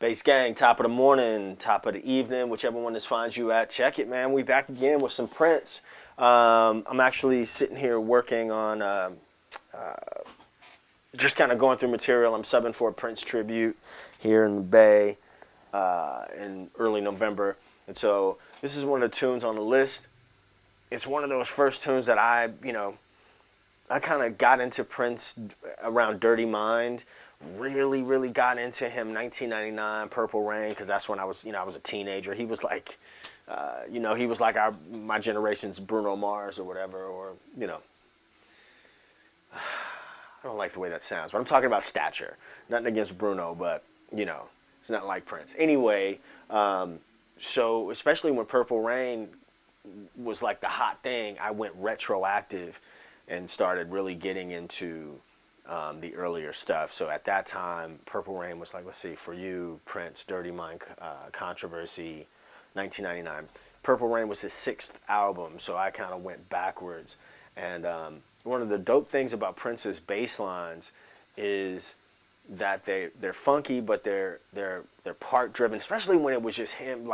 Bass Gang, top of the morning, top of the evening, whichever one this finds you at. Check it, man. We back again with some Prince. I'm actually sitting here working on just kind of going through material. I'm subbing for a Prince tribute here in the Bay in early November. And so this is one of the tunes on the list. It's one of those first tunes that I kind of got into Prince around Dirty Mind. Really got into him 1999 Purple Rain, because that's when I was a teenager. He was like he was like my generation's Bruno Mars or whatever, or I don't like the way that sounds, but I'm talking about stature. Nothing against Bruno, but it's not like Prince anyway. So especially when Purple Rain was like the hot thing, I went retroactive and started really getting into the earlier stuff. So at that time, Purple Rain was like, let's see, For You, Prince, Dirty Mind, Controversy, 1999. Purple Rain was his 6th album, so I kind of went backwards. And one of the dope things about Prince's bass lines is that they're funky, but they're part driven, especially when it was just him,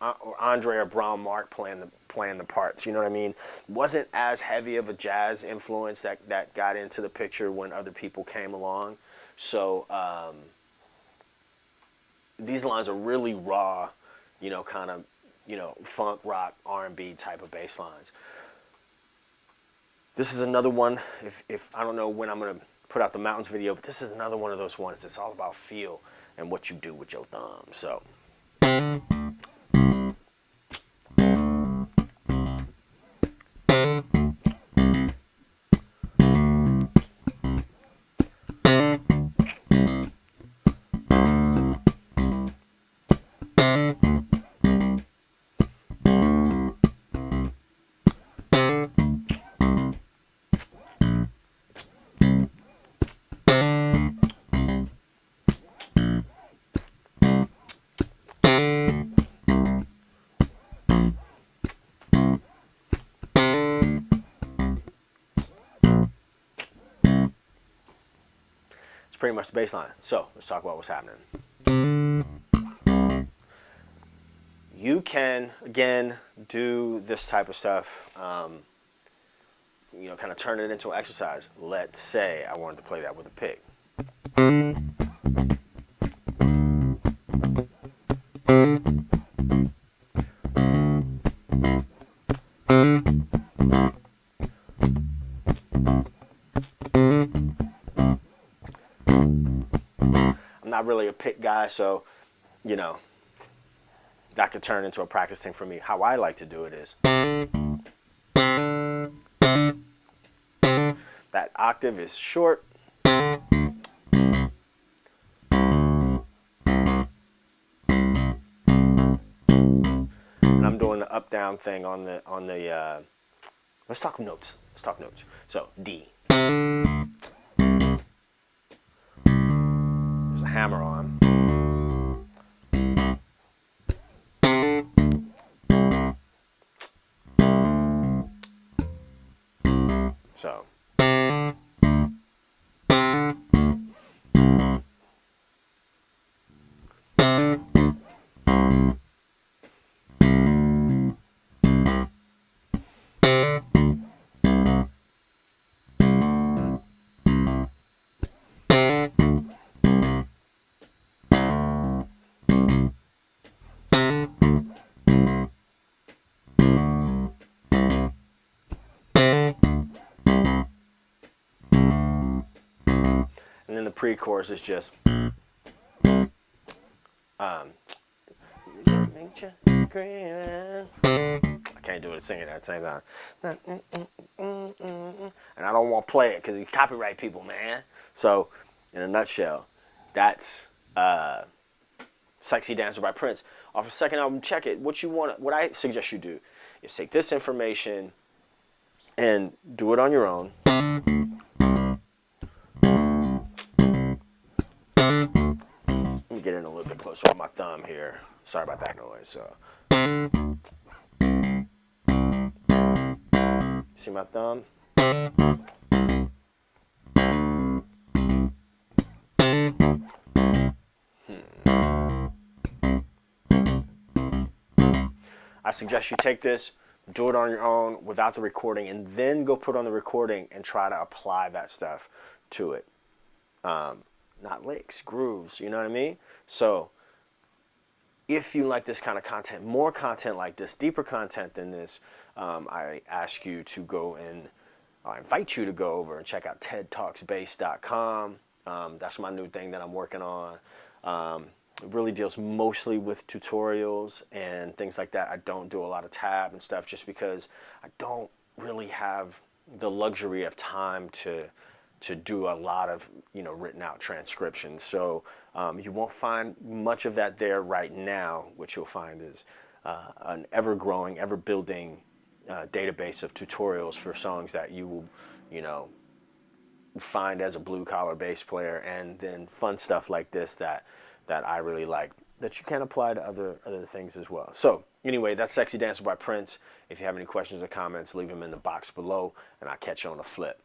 or Andre or Brown Mark playing the parts. You know what I mean? Wasn't as heavy of a jazz influence that got into the picture when other people came along. So these lines are really raw, kind of funk, rock, R&B type of bass lines. This is another one. If I don't know when I'm gonna put out the Mountains video, but this is another one of those ones. It's all about feel and what you do with your thumb. So. Pretty much the bass line. So let's talk about what's happening. You can, again, do this type of stuff, kind of turn it into an exercise. Let's say I wanted to play that with a pick. Not really a pick guy, so that could turn into a practice thing for me. How I like to do it is that octave is short, and I'm doing the up down thing on the let's talk notes. So D. Hammer on. So. And then the pre-chorus is just I can't do it singing at the same time. And I don't want to play it because you copyright people, man. So, in a nutshell, that's Sexy Dancer by Prince. Off his second album, check it. What I suggest you do is take this information and do it on your own. Let me get in a little bit closer with my thumb here. Sorry about that noise. So, see my thumb? I suggest you take this, do it on your own without the recording, and then go put on the recording and try to apply that stuff to it. Not licks, grooves, you know what I mean? So if you like this kind of content, more content like this, deeper content than this, I ask you to go and I invite you to go over and check out tedtalksbass.com. That's my new thing that I'm working on. It really deals mostly with tutorials and things like that. I don't do a lot of tab and stuff just because I don't really have the luxury of time to do a lot of written out transcriptions. So you won't find much of that there right now. What you'll find is an ever-growing, ever-building database of tutorials for songs that you will, find as a blue-collar bass player, and then fun stuff like this that I really like that you can apply to other things as well. So anyway, that's Sexy Dancer by Prince. If you have any questions or comments, leave them in the box below, and I'll catch you on the flip.